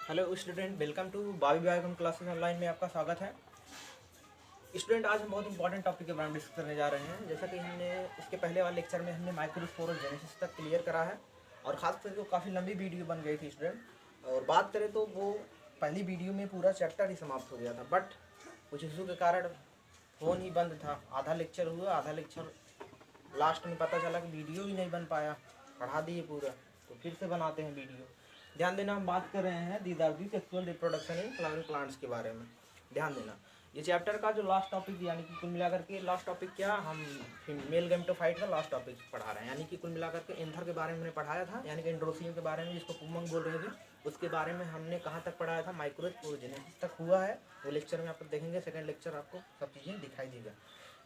Hello student, welcome to भाभी बायोकम classes online में आपका स्वागत है। स्टूडेंट, आज हम बहुत इंपॉर्टेंट टॉपिक के बारे में डिस्कस करने जा रहे हैं। जैसा कि हमने इसके पहले वाले लेक्चर में हमने माइक्रोस्पोरोजेनेसिस तक क्लियर करा है और ख़ास करके काफ़ी लंबी वीडियो बन गई थी स्टूडेंट। और बात करें तो वो पहली वीडियो में पूरा चैप्टर ही समाप्त हो गया था, बट कुछ इशू के कारण फ़ोन ही बंद था। आधा लेक्चर हुआ, आधा लेक्चर लास्ट में पता चला कि वीडियो ही नहीं बन पाया, पढ़ा दिए पूरा, तो फिर से बनाते हैं वीडियो। ध्यान देना, हम बात कर रहे हैं these are the sexual reproduction in flowering plants के बारे में। ध्यान देना, ये चैप्टर का जो लास्ट टॉपिक यानी कि कुल मिलाकर के लास्ट टॉपिक क्या, हम मेल गैमेटोफाइट का लास्ट टॉपिक पढ़ा रहे हैं। यानी कि कुल मिलाकर के एंथर के बारे में हमने पढ़ाया था, यानी कि एंड्रोसियम के बारे में, जिसको पुमंग बोल रहे थे, उसके बारे में हमने कहाँ तक पढ़ाया था, माइक्रोस्पोरोजेनेसिस तक हुआ है। वो लेक्चर में आप देखेंगे, सेकेंड लेक्चर आपको सब चीज़ें दिखाई देगा।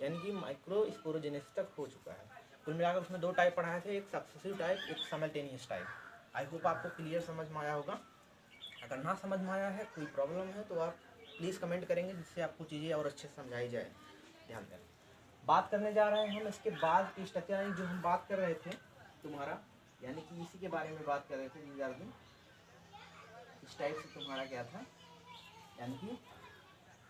यानी कि माइक्रोस्पोरोजेनेसिस तक हो चुका है। कुल मिलाकर उसमें दो टाइप पढ़ाए थे, एक सक्सेसिव टाइप, एक साइमल्टेनियस टाइप। आई होप आपको क्लियर समझ में आया होगा। अगर ना समझ में आया है, कोई प्रॉब्लम है, तो आप प्लीज़ कमेंट करेंगे, जिससे आपको चीज़ें और अच्छे से समझाई जाए। ध्यान दें, बात करने जा रहे हैं हम इसके बाद की स्ट्रक्चर, यानी जो हम बात कर रहे थे तुम्हारा, यानी कि इसी के बारे में बात कर रहे थे जी। इस टाइप से तुम्हारा क्या था, यानी कि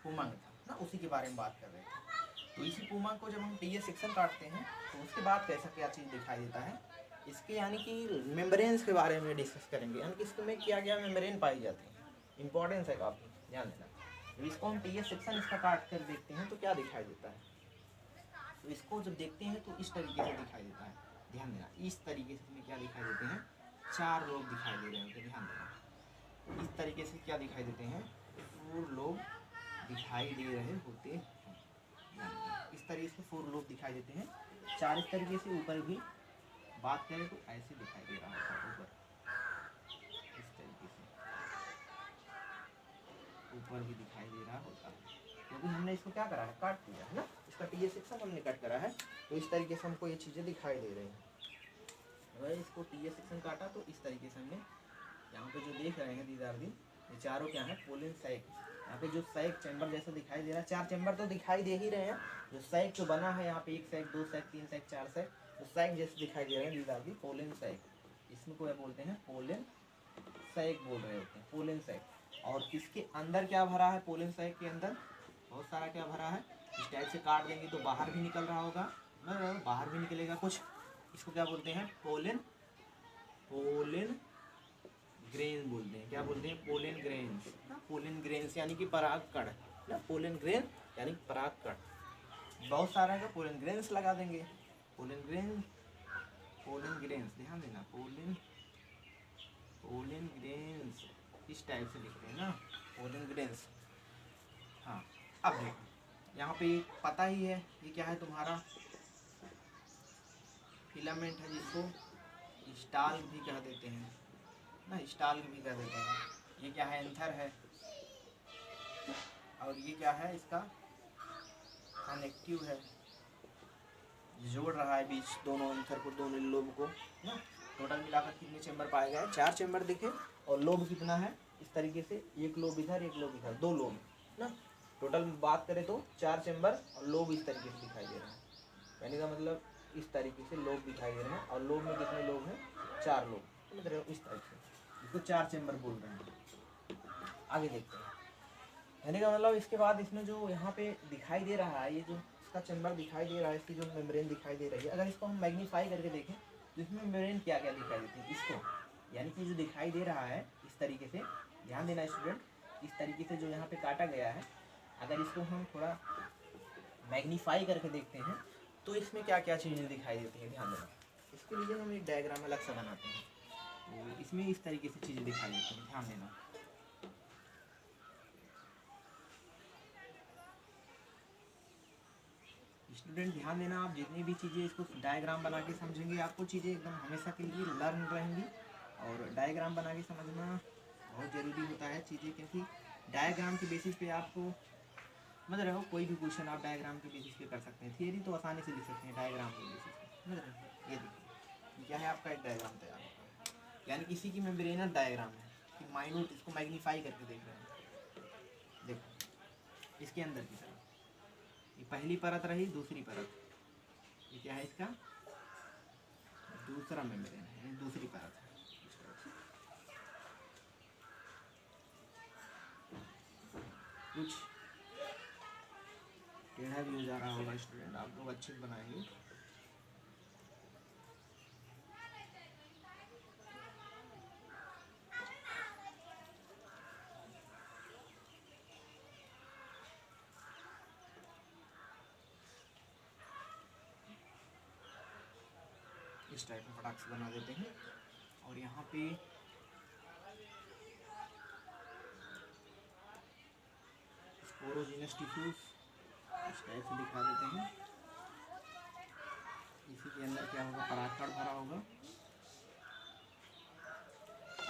पुमंग था ना, उसी के बारे में बात कर रहे थे। तो इसी पुमंग को जब हम टीएस सेक्शन काटते हैं तो उसके बाद कैसा क्या चीज़ दिखाई देता है, इसके यानी कि मेम्ब्रेन्स के बारे में डिस्कस करेंगे। यानी कि इसमें क्या क्या मेम्ब्रेन पाई जाती है, इंपॉर्टेंस है काफ़ी, ध्यान देना। तो इसको हम टीएस सेक्शन इसका काट कर देखते हैं तो क्या दिखाई देता है। तो इसको जब देखते हैं तो इस तरीके से दिखाई देता है। ध्यान देना, इस तरीके से इसमें क्या दिखाई देते हैं, चार लोग दिखाई दे रहे हैं। ध्यान देना, इस तरीके से क्या दिखाई देते हैं, 4 लोग दिखाई दे रहे होते हैं। इस तरीके से 4 लोग दिखाई देते हैं, 4 इस तरीके से। ऊपर भी बात करें तो ऐसे दिखाई दे रहा होगा, ऊपर इस तरीके से ऊपर भी दिखाई दे रहा होता है, क्योंकि हमने इसको क्या करा है, काट दिया है ना। इसका टीएस सेक्शन हमने कट करा है, तो इस तरीके से हमको ये चीज़ें दिखाई दे रही हैं। अगर इसको टीएस सेक्शन काटा तो इस तरीके से हमने यहाँ पे जो देख रहे हैं दीदार दी, ये चारों क्या है, पोलन सैक। यहाँ पे जो सैक चैम्बर जैसा दिखाई दे रहा है, 4 चैम्बर तो दिखाई दे ही रहे हैं। जो सैक जो बना है यहाँ पे, 1 सैक, 2 सैक, 3 सैक, 4 सैक, तो सैक जैसे दिखाई दे रहे हैं दीदार दी, पोलन सैक। इसमें को बोलते हैं पोलन सैक, बोल रहे होते हैं पोलन सैक। और इसके अंदर क्या भरा है, पोलन सैक के अंदर बहुत सारा क्या भरा है। इस टाइप से काट देंगे तो बाहर भी निकल रहा होगा ना, बाहर भी निकलेगा कुछ। इसको क्या बोलते हैं, पोलन ग्रेन बोलते हैं। क्या बोलते हैं, पोलन ग्रेन्स। पोलन ग्रेन्स यानी कि पराग कण ना, पोलन ग्रेन यानी पराग कण। बहुत सारा का पोलन ग्रेन्स लगा देंगे, पोलन ग्रेन्स। ध्यान देना, पोलन ग्रेन्स इस टाइप से लिखते हैं ना, पोलन ग्रेन्स। हाँ, अब देखो यहाँ पे पता ही है ये क्या है तुम्हारा, फिलामेंट है, जिसको स्टाल भी कह देते हैं ना, स्टाल भी कह देते हैं। ये क्या है, एंथर है। और ये क्या है, इसका कनेक्टिव है, जोड़ रहा है बीच दोनों एंथर को, दोनों लोब को ना। टोटल मिलाकर कितने चैम्बर पाए गए, 4 चैम्बर दिखे। और लोब कितना है, इस तरीके से, एक लोब इधर, एक लोब इधर, 2 लोब ना। टोटल बात करें तो 4 चैम्बर और लोब इस तरीके से दिखाई दे रहे हैं। यानी का मतलब इस तरीके से लोब दिखाई दे रहे हैं। और लोब में कितने लोग हैं, 4 लोग, समझ रहे हो, इस टाइप से। इसको 4 चैम्बर बोल रहे हैं। आगे देखते हैं। यानी का मतलब इसके बाद इसमें जो यहाँ पे दिखाई दे रहा है, ये जो इसका चैम्बर दिखाई दे रहा है, इसकी जो मेम्ब्रेन दिखाई दे रही है, अगर इसको हम मैग्नीफाई करके देखें तो इसमें मेम्ब्रेन क्या क्या दिखाई देती है इसको, यानी कि जो दिखाई दे रहा है इस तरीके से। ध्यान देना स्टूडेंट, इस तरीके से जो यहाँ पे काटा गया है, अगर इसको हम थोड़ा मैग्नीफाई करके देखते हैं तो इसमें क्या क्या चीज़ें दिखाई देती हैं। ध्यान देना, इसके लिए हम एक डायग्राम अलग से बनाते हैं, तो इसमें इस तरीके से चीज़ें दिखाई देती हैं। ध्यान देना, स्टूडेंट ध्यान देना, आप जितनी भी चीज़ें इसको डायग्राम बना के समझेंगे, आपको चीज़ें एकदम हमेशा के लिए लर्न रहेंगी। और डायग्राम बना के समझना बहुत ज़रूरी होता है चीज़ें, क्योंकि डायग्राम के बेसिस पे आपको समझ रहे हो, कोई भी क्वेश्चन आप डायग्राम के बेसिस पे कर सकते हैं। थियरी तो आसानी से लिख सकते हैं, डायग्राम के बेसिस पे समझ रहे हो। ये देखिए क्या है, आपका एक डायग्राम तैयार होता है, यानी किसी की मेम्ब्रेनल डायग्राम है कि माइन्यूट, इसको मैग्नीफाई करके देख रहे हैं। देखो इसके अंदर की तरफ, ये पहली परत रही, दूसरी परत, ये क्या है, इसका दूसरा मेम्ब्रेन है, दूसरी परत है। कुछ टेढ़ा भी हो जा रहा होगा स्टूडेंट, आप लोग अच्छे से बनाएंगे। इस टाइप में फटाक से बना देते हैं। और यहाँ पे स्पोरोजीनस टिश्यूज इस टाइप से दिखा देते हैं। इसी के अंदर क्या होगा, परागकण भरा होगा।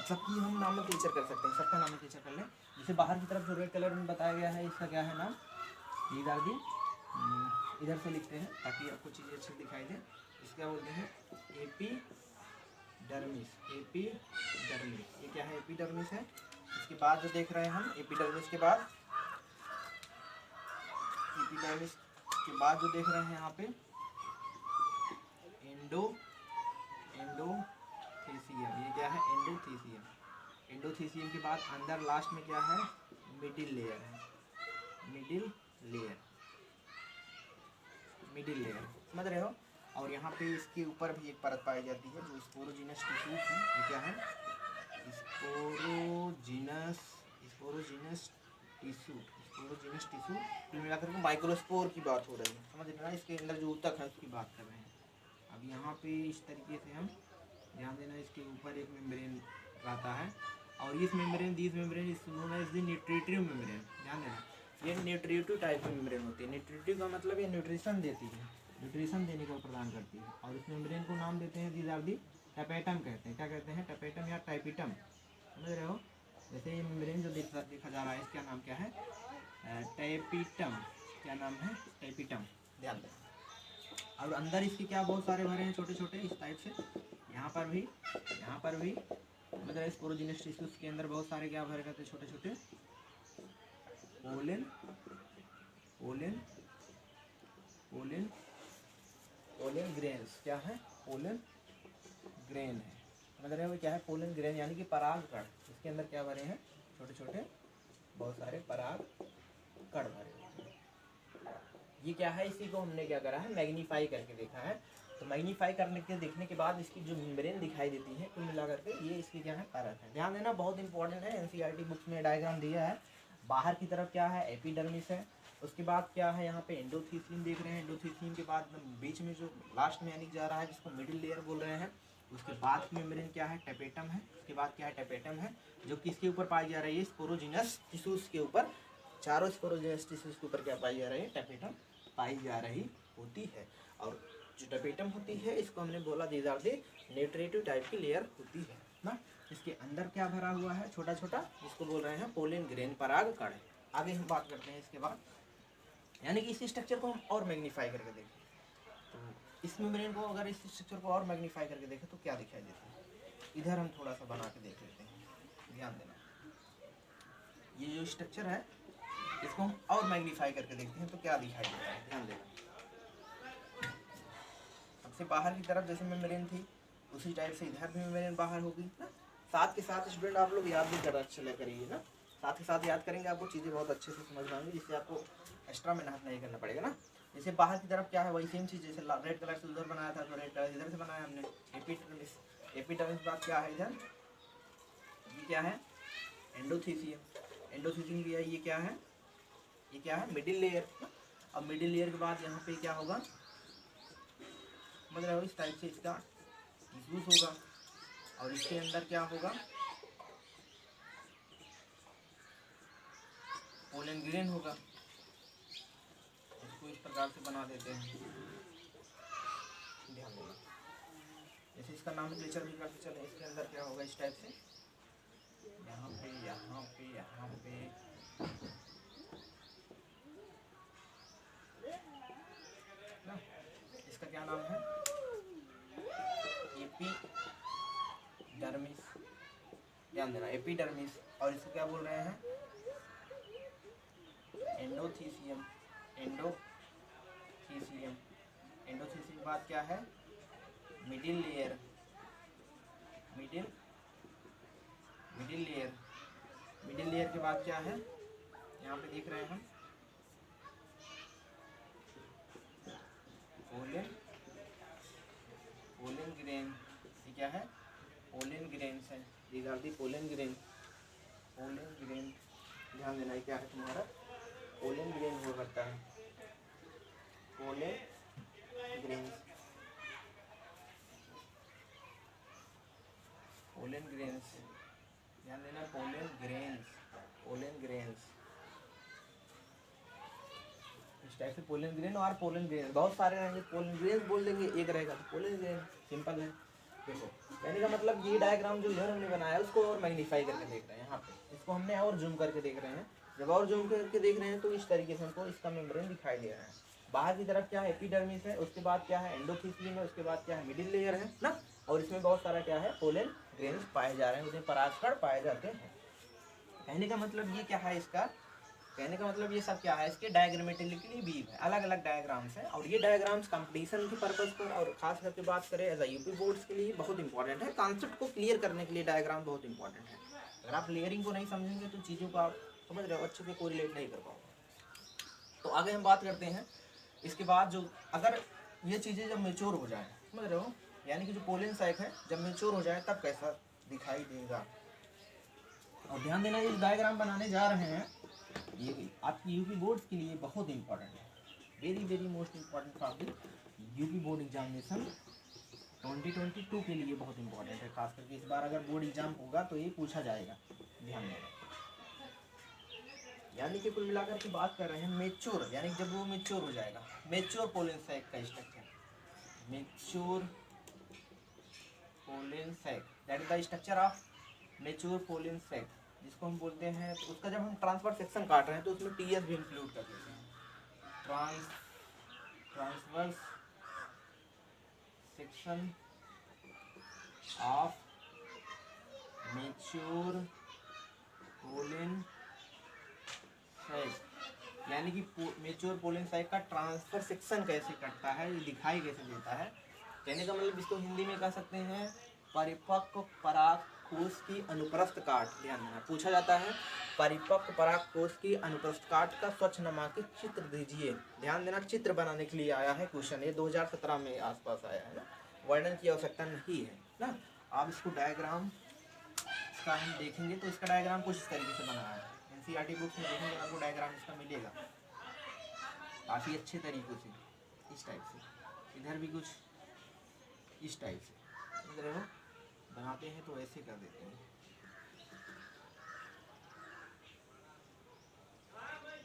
सबकी हम नॉमेनक्लेचर कर सकते हैं, सबका नॉमेनक्लेचर कर लें। जैसे बाहर की तरफ जो रेड कलर में बताया गया है, इसका क्या है नाम, ये डाल दी, इधर से लिखते हैं ताकि आपको चीज़ें अच्छी दिखाई दे। इसका बोलते हैं एपिडर्मिस। एपिडर्मिस, ये क्या है, एपिडर्मिस है। इसके बाद जो देख रहे हैं हम, एपिडर्मिस के बाद जो देख रहे हैं यहाँ पे एंडोथेसियम। ये क्या है, एंडोथेसियम। एंडोथेसियम के बाद अंदर लास्ट में क्या है, मिडिल लेयर है। मिडिल लेयर समझ रहे हो। और यहाँ पे इसके ऊपर भी एक परत पाई जाती है जो स्पोरोजीनस टिश्यूज है। ये क्या है, स्पोरोजीनस टिश्यू। कुल मिलाकर के माइक्रोस्पोर की बात हो रही है, समझ रहे ना, इसके अंदर जो ऊतक है उसकी बात कर रहे हैं। अब यहाँ पे इस तरीके से हम ध्यान देना, इसके ऊपर एक मेम्ब्रेन रहता है और this membrane is known as the nutritive membrane. ध्यान देना, ये न्यूट्रिटिव टाइप की मेम्ब्रेन होती है। न्यूट्रिटिव का मतलब ये न्यूट्रिशन देती है, न्यूट्रिशन देने को प्रदान करती है। और इस मेम्ब्रेन को नाम देते हैं, दीज आर दी टैपेटम कहते हैं। क्या कहते हैं, टैपेटम या टाइपिटम, समझ रहे हो। जैसे ये मेम्ब्रेन जो देखा जा रहा है, इसका नाम क्या है, टैपिटम। क्या नाम है, टैपिटम, ध्यान दें। और अंदर इसके क्या बहुत सारे भरे हैं छोटे छोटे इस टाइप से। यहाँ पर भी मतलब स्पोरोजीनस टिश्यूज के अंदर बहुत सारे क्या भरे रहते हैं, छोटे छोटे पोलन ग्रेन्स। क्या है, पोलन ग्रेन है, समझ रहे हो। क्या है, पोलन ग्रेन यानी कि पराग कण। इसके अंदर क्या भरे हैं, छोटे छोटे बहुत सारे पराग कण भरे हैं। ये क्या है, इसी को हमने क्या करा है, मैग्नीफाई करके देखा है। तो मैग्नीफाई करने के देखने के बाद इसकी जो मेम्ब्रेन दिखाई देती है, कुल मिला करके ये इसकी क्या है, परत है। ध्यान देना, बहुत इंपॉर्टेंट है। एनसीईआरटी बुक्स में डायग्राम दिया है। बाहर की तरफ क्या है, एपिडर्मिस है। उसके बाद क्या है, यहाँ पे एंडोथेसियम देख रहे हैं। एंडोथेसियम के बाद बीच में जो लास्ट में यानी जा रहा है, जिसको मिडिल लेयर बोल रहे हैं। उसके बाद की मेम्ब्रेन क्या है, टैपेटम है। उसके बाद क्या है, टैपेटम है, जो किसके ऊपर पाई जा रही है, स्पोरोजीनस टिश्यूज के ऊपर। चारों स्पोरोजीनस टिश्यूज के ऊपर क्या पाई जा रही है, टैपेटम पाई जा रही होती है। और जो टैपेटम होती है, इसको हमने बोला these are the nutritive type की लेयर होती है ना। इसके अंदर क्या भरा हुआ है, छोटा छोटा, जिसको बोल रहे हैं पोलन ग्रेन, पराग कण। आगे हम बात करते हैं इसके बाद, यानी कि इस स्ट्रक्चर को हम और मैग्नीफाई करके देखें तो इस मेम्ब्रेन को, अगर इस स्ट्रक्चर को और मैग्नीफाई करके देखें तो क्या दिखाई देता है। इधर हम थोड़ा सा बना के देख लेते हैं, ध्यान देना। ये जो स्ट्रक्चर है, इसको हम और मैग्नीफाई करके देखते हैं तो क्या दिखाई देता है, ध्यान देना। सबसे बाहर की तरफ जैसे मेम्ब्रेन थी, उसी टाइप से इधर भी मेम्ब्रेन बाहर होगी ना। साथ के साथ स्टूडेंट आप लोग याद भी कर चला करिए ना, साथ के साथ याद करेंगे, आपको चीज़ें बहुत अच्छे से समझ में आएंगी, जिससे आपको एक्स्ट्रा मेहनत नहीं करना पड़ेगा ना। जैसे बाहर की तरफ क्या है, वही सेम चीज़, जैसे रेड कलर से उधर बनाया था तो रेड कलर इधर से बनाया हमने। एपिडर्मिस के बाद क्या है इधर, ये क्या है, एंडोथेसियम की है। ये क्या है, मिडिल लेयर। अब मिडिल लेयर के बाद यहाँ पे क्या होगा, समझ रहे हो, इस टाइप से इसका टिश्यूज होगा। और इसके अंदर क्या होगा, पोलन ग्रेन होगा। इसको इस प्रकार से बना देते हैं, ध्यान देना। जैसे इसका नाम नेचर भी करते चले, इसके अंदर क्या होगा, इस टाइप से यहाँ पे ना। इसका क्या नाम है, एपिडर्मिस, ध्यान देना, एपिडर्मिस। और इसको क्या बोल रहे हैं, एंडोथेसियम के बाद क्या है, मिडिल लेयर के बाद क्या है, यहाँ पे देख रहे हैं हम पोलन ग्रेन, ये क्या है? पोलन ग्रेन्स है। These are the pollen grain. ध्यान देना, ये क्या है तुम्हारा? पोलन ग्रेन हुआ करता है, पोलन ग्रेन्स। ध्यान देना, पोलन ग्रेन्स इस टाइप से। पोलन ग्रेन और पोलन ग्रेन बहुत सारे रहेंगे। पोलन ग्रेन बोल देंगे, एक रहेगा तो पोलन ग्रेन, सिंपल है। देखो कहने का मतलब ये डायग्राम जो इधर हमने बनाया है उसको और मैग्नीफाई करके देख रहे हैं। यहाँ पे इसको हमने और जूम करके देख रहे हैं। जब और जूम करके देख रहे हैं तो इस तरीके से हमको इसका मेम्ब्रेन दिखाई दे रहा है। बाहर की तरफ क्या है? एपिडर्मिस है, उसके बाद क्या है? एंडोथेलियम है, उसके बाद क्या है? मिडिल लेयर है ना। और इसमें बहुत सारा क्या है? पोलन ग्रेन्स पाए जा रहे हैं, उसमें परागकण पाए जाते हैं। कहने का मतलब ये क्या है इसका? कहने का मतलब ये सब क्या है? इसके डायग्रामेटिकली व्यू है, अलग अलग डायग्राम्स हैं। और ये डायग्राम्स कंपटीशन के पर्पज़ पर और खास करके बात करें एज यूपी बोर्ड्स के लिए बहुत इंपॉर्टेंट है। कॉन्सेप्ट को क्लियर करने के लिए डायग्राम बहुत इंपॉर्टेंट है। अगर आप लेयरिंग को नहीं समझेंगे तो चीज़ों को आप समझ रहे हो अच्छे से कोरिलेट नहीं कर पाओगे। तो आगे हम बात करते हैं इसके बाद। जो अगर ये चीज़ें जब मेच्योर हो जाए, समझ रहे हो, यानी कि जो पोलन साइक है जब मेच्योर हो जाए तब कैसा दिखाई देगा। और ध्यान देना, ये डायग्राम बनाने जा रहे हैं, ये आपकी यूपी बोर्ड्स के लिए बहुत इंपॉर्टेंट है। Very most important for the UP board examination 2022 के लिए बहुत इंपॉर्टेंट है। खास करके इस बार अगर बोर्ड एग्जाम होगा तो ये पूछा जाएगा, ध्यान देना। यानी कि कुल मिलाकर की बात कर रहे हैं मेच्योर, यानी जब वो मेच्योर हो जाएगा। मेच्योर पोलन सैक का structure, mature pollen sac, that is the structure of mature pollen sac, जिसको हम बोलते हैं। तो उसका जब हम ट्रांसफर सेक्शन काट रहे हैं तो उसमें टीएस भी इंक्लूड कर देते हैं। Transverse section of mature pollen sac, यानी कि मेच्योर पोलन सैक का ट्रांसफर सेक्शन कैसे कटता है, ये दिखाई कैसे देता है। कहने का मतलब इसको हिंदी में कह सकते हैं परिपक्व परागकोश की अनुप्रस्थ काट। ध्यान देना, पूछा जाता है परिपक्व परागकोश की अनुप्रस्थ काट का स्वच्छ नामांकित चित्र दीजिए। ध्यान देना, चित्र बनाने के लिए आया है क्वेश्चन, ये 2017 में आसपास आया है ना, वर्णन की आवश्यकता नहीं है ना। आप इसको डायग्राम इसका हम देखेंगे तो इसका डायग्राम कुछ इस तरीके से बना है। एनसीईआरटी बुक्स में देखेंगे आपको डायग्राम इसका मिलेगा काफ़ी अच्छे तरीक़ों से, इस टाइप से। इधर भी कुछ इस टाइप से, समझ रहे हो, बनाते हैं तो ऐसे कर देते हैं।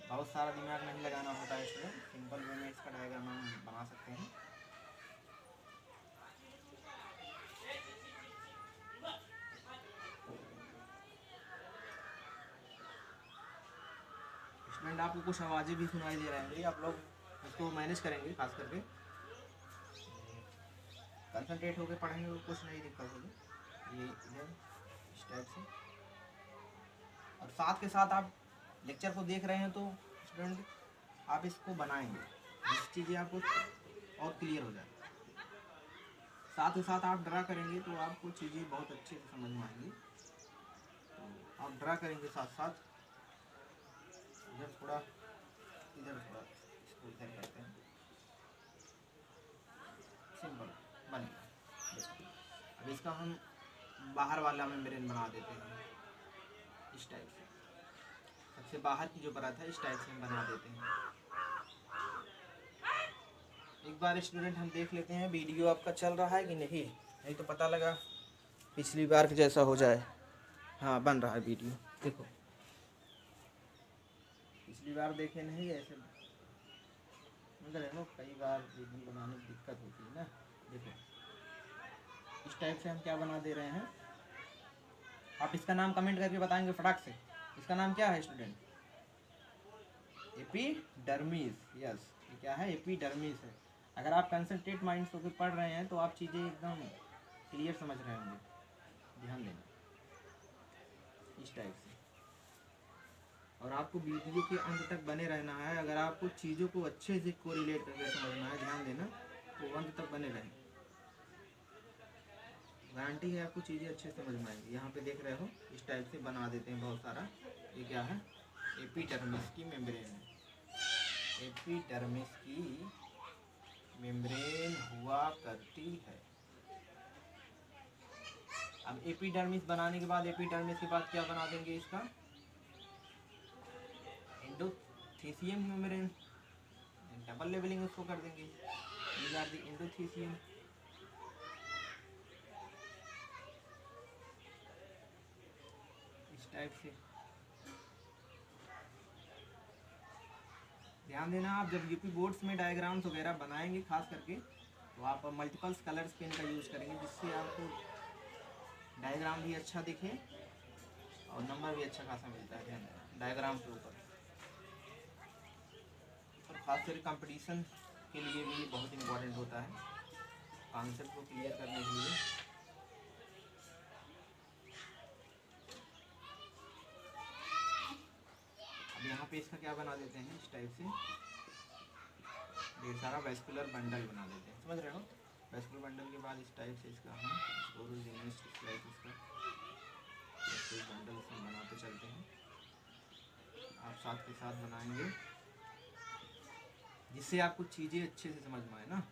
बहुत सारा दिमाग नहीं लगाना होता है इसमें, सिंपल वे में इसका डायग्राम हम बना सकते हैं। स्टूडेंट, आपको कुछ आवाज़ें भी सुनाई दे रही होंगी, आप लोग इसको मैनेज करेंगे, खास करके कंसंट्रेट होकर पढ़ेंगे तो कुछ नहीं दिक्कत होगी। ये इधर इस टाइप से, और साथ के साथ आप लेक्चर को देख रहे हैं तो स्टूडेंट आप इसको बनाएंगे जिस चीज़ें आपको और क्लियर हो जाए। साथ ही साथ आप ड्रा करेंगे तो आपको चीज़ें बहुत अच्छे से समझ में आएंगी। तो आप ड्रा करेंगे साथ साथ, इधर थोड़ा इसको इधर करते हैं, सिंपल बनेगा। अब इसका हम बाहर वाला मेम्ब्रेन बना देते हैं इस टाइप से, सबसे बाहर की जो परत है इस टाइप से हम बना देते हैं। एक बार स्टूडेंट हम देख लेते हैं वीडियो आपका चल रहा है कि नहीं तो पता लगा पिछली बार के जैसा हो जाए। हाँ, बन रहा है वीडियो, देखो पिछली बार देखे नहीं ऐसे, मतलब कई बार वीडियो बनाने में दिक्कत होती है ना। देखो इस टाइप से हम क्या बना दे रहे हैं, आप इसका नाम कमेंट करके बताएंगे फटाक से। इसका नाम क्या है स्टूडेंट? एपिडर्मिस। यस, ये क्या है? एपिडर्मिस है। अगर आप कंसंट्रेट माइंड होकर पढ़ रहे हैं तो आप चीज़ें एकदम क्लियर समझ रहे होंगे, ध्यान देना इस टाइप से। और आपको वीडियो के अंत तक बने रहना है। अगर आपको चीज़ों को अच्छे से कोरिलेट करके समझना है, ध्यान देना, तो अंत तक बने रहें, गारंटी है आपको चीज़ें अच्छे से समझ में आएंगी। यहाँ पे देख रहे हो इस टाइप से बना देते हैं बहुत सारा। ये क्या है? एपिडर्मिस की मेम्ब्रेन, एपिडर्मिस की मेम्ब्रेन हुआ करती है। अब एपिडर्मिस बनाने के बाद, एपिडर्मिस के बाद क्या बना देंगे इसका, एंडोथीसियम मेम्ब्रेन, डबल लेवलिंग उसको कर देंगे, दीज आर द एंडोथीसियम। इस टाइप से ध्यान देना, आप जब यूपी बोर्ड्स में डायग्राम्स वगैरह बनाएंगे खास करके, तो आप मल्टीपल्स कलर्स पेन का यूज़ करेंगे, जिससे आपको डायग्राम भी अच्छा दिखे और नंबर भी अच्छा खासा मिलता है। ध्यान देना डायग्राम के ऊपर, और खासकर कंपटीशन के लिए भी बहुत इम्पोर्टेंट होता है, कॉन्सेप्ट को क्लियर करने के लिए। अब यहाँ पे इसका क्या बना देते हैं, इस टाइप से ढेर सारा वेस्कुलर बंडल बना देते हैं, समझ रहे हो। वेस्कुलर बंडल के बाद इस टाइप से इसका हम बंडल से बनाते चलते हैं, आप साथ के साथ बनाएंगे, जिससे आपको चीज़ें अच्छे से समझ में आए ना।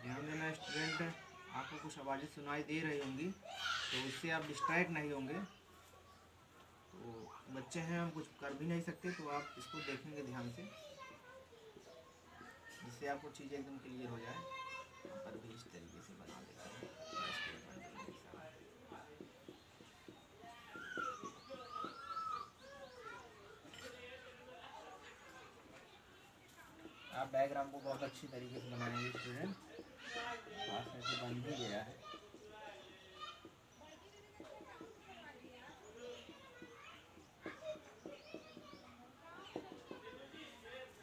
ध्यान देना, स्टूडेंट, आपको कुछ आवाज़ें सुनाई दे रही होंगी, तो उससे आप डिस्ट्रैक्ट नहीं होंगे। तो बच्चे हैं, हम कुछ कर भी नहीं सकते, तो आप इसको देखेंगे ध्यान से, जिससे आपको चीज़ें एकदम क्लियर हो जाए। यहाँ पर भी इस तरीके से बना देते हैं। आप डायग्राम को बहुत अच्छी तरीके से बनाएंगे स्टूडेंट, पास में से बन भी गया है।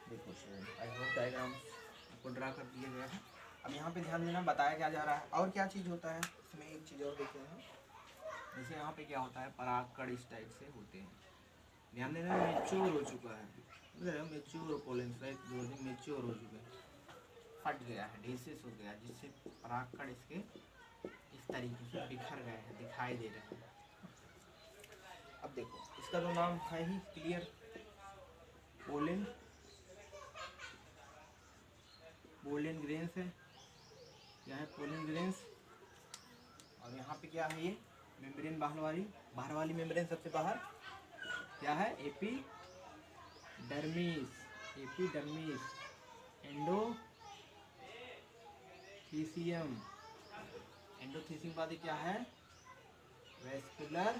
देखो स्टूडेंट, आई होप डायग्राम आपको ड्रा कर दिया गया है। अब यहाँ पे ध्यान देना, बताया क्या जा रहा है और क्या चीज़ होता है इसमें। एक चीज़ और देखते हैं, जैसे यहाँ पे क्या होता है, परागकण इस टाइप से होते हैं। ध्यान देना, मेच्योर हो चुका है, मेच्योर पोलन साइक जो मेच्योर हो चुके हैं, फट गया है, डिसेस हो गया, जिससे परागकण इसके इस तरीके से बिखर गए हैं, दिखाई दे रहे हैं। अब देखो, इसका तो नाम है ही क्लियर, पोलन, पोलन ग्रेन्स है, यह है पोलन ग्रेन्स। और यहाँ पे क्या है, ये मेम्ब्रेन बाहर वाली मेम्ब्रेन सबसे बाहर क्या है, एपिडर्मिस, एपिडर्मिस, एंडोथीसियम, एंडोथीसियम के बाद क्या है, वेस्कुलर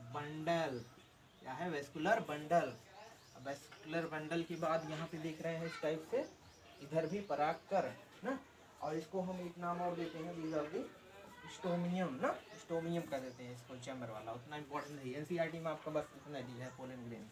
बंडल, क्या है, वेस्कुलर बंडल। वेस्कुलर बंडल के बाद यहाँ पे देख रहे हैं इस टाइप से, इधर भी परागकण ना, और इसको हम एक नाम और देते हैं, स्टोमियम ना, स्टोमियम कर देते हैं इसको, चैम्बर वाला, उतना इंपॉर्टेंट नहीं है। एनसीईआरटी में आपका बस इतना दिया है, पोलन ग्रेन,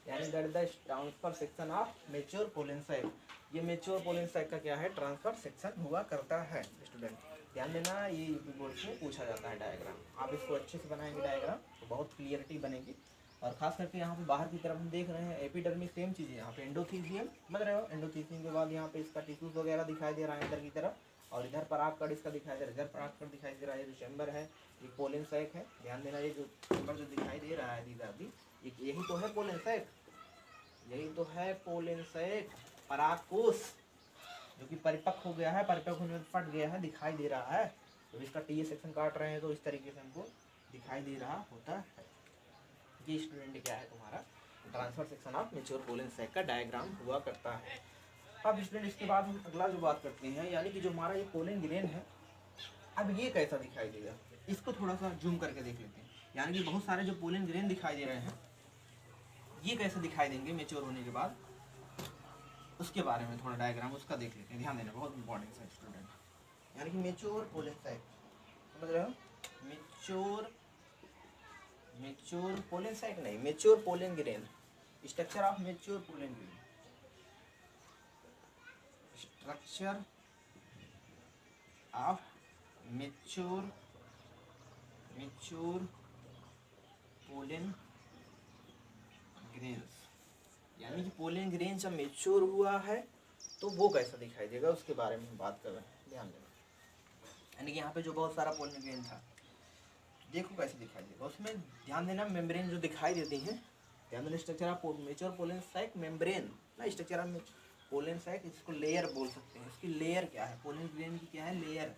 यानी that the transfer section of mature pollen sac. ये मेच्योर पोलन साइक का क्या है, ट्रांसफर सेक्शन हुआ करता है स्टूडेंट। ध्यान देना, ये यूपी बोर्ड में पूछा जाता है डायग्राम। आप इसको अच्छे से बनाएंगे डायग्राम तो बहुत क्लियरिटी बनेगी। और खास करके यहाँ पे बाहर की तरफ हम देख रहे हैं एपिडर्मिस, सेम चीज़ है यहाँ पे, एंडोथीसियम, समझ रहे हो। एंडोथीसियम के बाद यहाँ पे इसका टिश्यूज वगैरह दिखाई दे रहा है अंदर की तरफ, और इधर परागकण इसका दिखाई दे रहा है, इधर परागकण दिखाई दे रहा है, ये जो चैम्बर है ये पोलन सैक है। ध्यान देना, ये जो चैम्बर जो दिखाई दे रहा है दीदा भी, यही तो है पोलन सैक, यही तो है पोलन सैक, परागकोश जो कि परिपक्व हो गया है, परिपक्व होने में फट गया है, दिखाई दे रहा है। तो इसका टीए सेक्शन काट रहे हैं तो इस तरीके से हमको दिखाई दे रहा होता है। ये स्टूडेंट क्या है तुम्हारा, transfer section of mature pollen sac का डायग्राम हुआ करता है। अब स्टूडेंट इसके बाद हम अगला जो बात करते हैं, यानी कि जो हमारा ये पोलन ग्रेन है, अब ये कैसा दिखाई देगा, इसको थोड़ा सा जूम करके देख लेते हैं। यानी कि बहुत सारे जो पोलन ग्रेन दिखाई दे रहे हैं ये कैसे दिखाई देंगे मेच्योर होने के बाद, उसके बारे में थोड़ा डायग्राम उसका देख लेते हैं। ध्यान देना, बहुत इंपॉर्टेंट है स्टूडेंट। यानी कि मेच्योर पोलन साइक, समझ रहे हो? मेच्योर पोलन साइक नहीं, mature pollen grain, structure of mature pollen grain, structure of mature pollen grains. यानी कि पोलन ग्रेन जब मेच्योर हुआ है तो वो कैसा दिखाई देगा उसके बारे में हम बात कर रहे हैं। ध्यान देना, यानी कि यहाँ पे जो बहुत सारा पोलन ग्रेन था देखो कैसे दिखाई देगा उसमें। ध्यान देना, मेम्ब्रेन जो दिखाई देती हैं, ध्यान देना, structure of mature pollen sac membrane ना, स्ट्रक्चर ऑफ पोलन साइक, इसको लेयर बोल सकते हैं। इसकी लेयर क्या है, पोलन ग्रेन की क्या है, लेयर।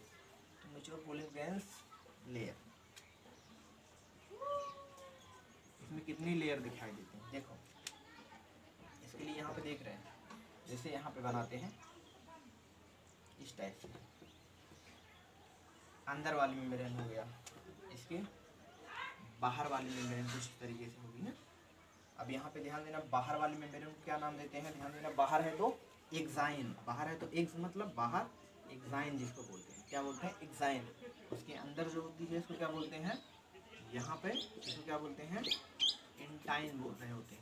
तो मेच्योर पोलन ग्रेन्स लेयर, इसमें कितनी लेयर दिखाई देती हैं देखो। इसके लिए यहाँ पे देख रहे हैं, जैसे यहाँ पे बनाते हैं इस टाइप से, अंदर वाली मेम्ब्रेन हो गया, इसके बाहर वाली मेम्ब्रेन कुछ तरीके से होगी ना। अब यहाँ पे ध्यान देना, बाहर वाली मेम्ब्रेन को क्या नाम देते हैं, ध्यान देना, बाहर है तो एक्साइन, बाहर है तो एक्स मतलब बाहर, एक्साइन जिसको बोलते हैं, क्या बोलते हैं, एक्साइन। उसके अंदर जो होती है इसको क्या बोलते हैं, यहाँ पे इसको क्या बोलते हैं, इंटाइन बोल रहे होते हैं।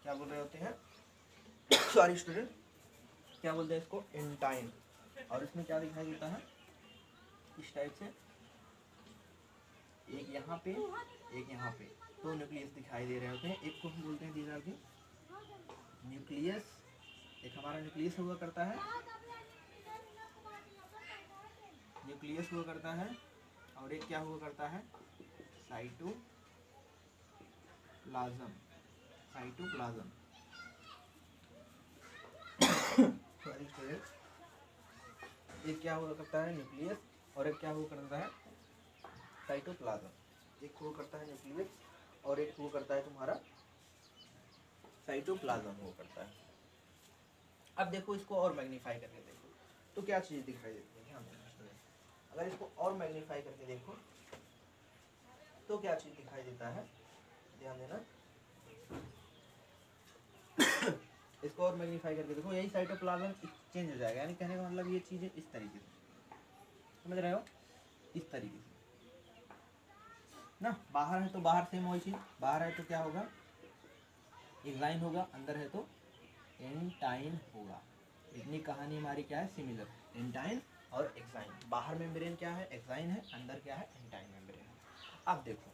क्या बोल रहे होते हैं सॉरी स्टूडेंट, क्या बोलते हैं इसको, इंटाइन। और इसमें क्या दिखाई देता है इस टाइप से, एक यहाँ पे एक यहाँ पे, दो न्यूक्लियस दिखाई दे रहे होते हैं। एक को हम बोलते हैं दीज आर दी न्यूक्लियस, एक हमारा न्यूक्लियस हुआ करता है, न्यूक्लियस हुआ करता है, और एक क्या हुआ करता है, साइटोप्लाज्म, साइटोप्लाज्म। एक क्या हुआ करता है, न्यूक्लियस, और एक क्या हुआ करता है, साइटोप्लाज्म। एक हुआ करता है न्यूक्लियस और एक हुआ करता है तुम्हारा साइटोप्लाज्म हुआ करता है। अब देखो इसको और मैग्नीफाई करके देखो तो क्या चीज़ दिखाई देती है, ध्यान देना। अगर इसको और मैग्नीफाई करके देखो तो क्या चीज़ दिखाई देता है, ध्यान देना। इसको और मैग्नीफाई करके देखो, यही साइटोप्लाज्म चेंज हो जाएगा। यानी कहने का मतलब ये चीज़ें इस तरीके से, समझ रहे हो, इस तरीके से ना। बाहर है तो बाहर सेम वही चीज़, बाहर है तो क्या होगा, एक्साइन होगा, अंदर है तो एंटाइन होगा। इतनी कहानी हमारी क्या है, सिमिलर, एंटाइन और एक्साइन। बाहर मेम्ब्रेन क्या है, एक्साइन है, अंदर क्या है, एंटाइन मेम्ब्रेन है। अब देखो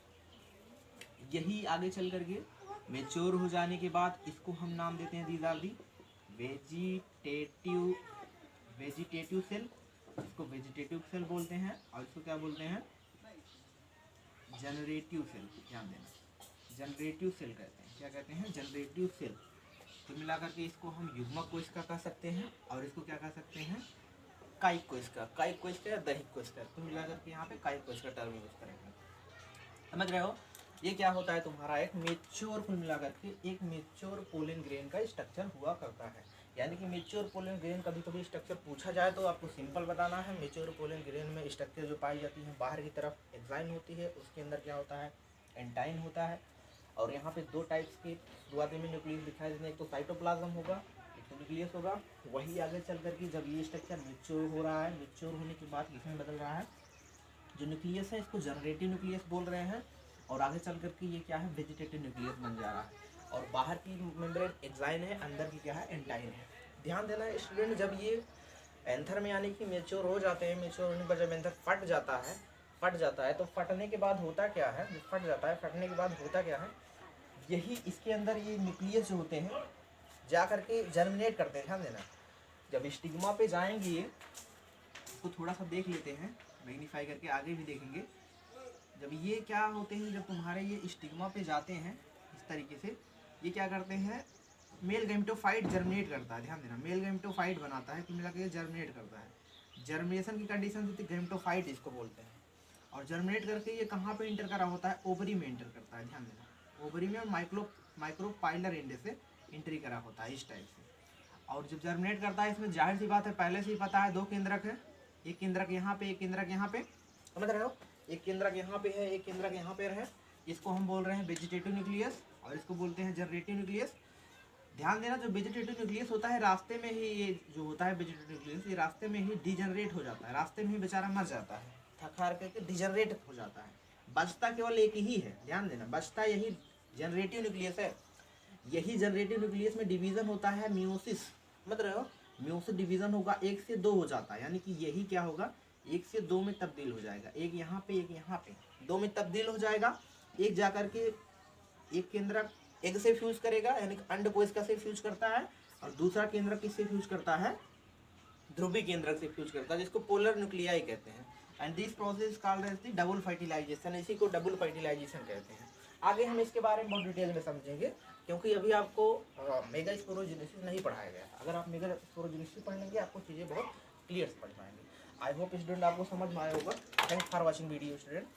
यही आगे चल करके मेच्योर हो जाने के बाद इसको हम नाम देते हैं, these are the vegetative cell, इसको वेजिटेटिव सेल बोलते हैं, और इसको क्या बोलते हैं, जनरेटिव सेल। ध्यान देना, जनरेटिव सेल कहते हैं, क्या कहते हैं, जनरेटिव सेल। तो मिला करके इसको हम युग्मक कोशिका कह सकते हैं, और इसको क्या कह सकते हैं, कायिक कोशिका, कायिक कोशिका या दैहिक कोशिका। तो मिला करके यहाँ पे कायिक कोशिका टर्म यूज करेंगे, समझ रहे हो। ये क्या होता है तुम्हारा, एक मेच्योर, कुल मिला करके एक मेच्योर पोलन ग्रेन का स्ट्रक्चर हुआ करता है। यानी कि मेच्योर पोलन ग्रेन कभी कभी स्ट्रक्चर पूछा जाए तो आपको सिंपल बताना है। मेच्योर पोलन ग्रेन में स्ट्रक्चर जो पाई जाती है, बाहर की तरफ एक्साइन होती है, उसके अंदर क्या होता है, एंटाइन होता है। और यहाँ पे दो टाइप्स के शुरुआती में न्यूक्लियस दिखाई देते हैं, एक तो साइटोप्लाज्म होगा, एक तो न्यूक्लियस होगा। वही आगे चल करके जब ये स्ट्रक्चर मेच्योर हो रहा है, मेच्योर होने के बाद किसमें बदल रहा है, जो न्यूक्लियस है इसको जनरेटिव न्यूक्लियस बोल रहे हैं, और आगे चल करके ये क्या है, वेजिटेटिव न्यूक्लियस बन जा रहा है। और बाहर की मेम्ब्रेन एक्साइन है, अंदर की क्या है, एंटाइन है। ध्यान देना स्टूडेंट, जब ये एंथर में यानी कि मेच्योर हो जाते हैं, मेच्योर होने पर जब एंथर फट जाता है तो फटने के बाद होता क्या है, फट जाता है, फटने के बाद होता क्या है, यही इसके अंदर ये न्यूक्लियस जो होते हैं जा करके जर्मिनेट करते हैं। ध्यान देना, जब स्टिग्मा पे जाएंगे ये, इसको थोड़ा सा देख लेते हैं, मैग्नीफाई करके आगे भी देखेंगे। जब ये क्या होते हैं, जब तुम्हारे ये स्टिग्मा पे जाते हैं इस तरीके से, ये क्या करते हैं, मेल गैमेटोफाइट जर्मिनेट करता है। ध्यान देना, मेल गैमेटोफाइट बनाता है, कुल मिला के जर्मिनेट करता है। जर्मिनेशन की कंडीशन होती है गैमेटोफाइट इसको बोलते हैं। और जर्मिनेट करके ये कहाँ पे इंटर करा होता है, ओवरी में इंटर करता है। ध्यान देना, ओवरी में माइक्रोपाइलर एंड से एंट्री करा होता है इस टाइप से। और जब जर्मिनेट करता है, इसमें जाहिर सी बात है, पहले से ही पता है, दो केंद्रक है, एक केंद्रक यहाँ पे, एक केंद्रक यहाँ पे, समझ रहे हो, एक केंद्रक यहाँ पे है, एक केंद्रक यहाँ पे है। इसको हम बोल रहे हैं वेजिटेटिव न्यूक्लियस और इसको बोलते हैं जनरेटिव न्यूक्लियस। ध्यान देना, जो वेजिटेटिव न्यूक्लियस होता है रास्ते में ही, ये जो होता है वेजिटेटिव न्यूक्लियस, ये रास्ते में ही डिजनरेट हो जाता है, रास्ते में ही बेचारा मर जाता है, थक हार करके डिजनरेट हो जाता है। बचता केवल एक ही है, ध्यान देना, बचता यही जनरेटिव न्यूक्लियस है। यही जनरेटिव न्यूक्लियस में डिवीजन होता है मियोसिस, समझ रहे हो, मियोसिस डिवीजन होगा 1 से 2 हो जाता है, यानी कि यही क्या होगा 1 से 2 में तब्दील हो जाएगा। एक यहाँ पे, एक यहाँ पे, 2 में तब्दील हो जाएगा। एक जाकर के एक केंद्रक एग से फ्यूज करेगा, यानी कि अंड कोशिका से फ्यूज करता है, और दूसरा केंद्रक किससे फ्यूज करता है, ध्रुवीय केंद्रक से फ्यूज करता है, जिसको पोलर न्यूक्लियाई कहते हैं। And this process called as the double fertilisation, इसी को डबल फर्टिलाइजेशन कहते हैं। आगे हम इसके बारे में बहुत डिटेल में समझेंगे, क्योंकि अभी आपको मेगा स्पोरोजेनेसिस नहीं पढ़ाया गया। अगर आप मेगा स्पोरोजेनेसिस पढ़ लेंगे आपको चीज़ें बहुत क्लियर से पढ़ पाएंगे। आई होप स्टूडेंट आपको समझ में आया होगा। Thanks for watching video student.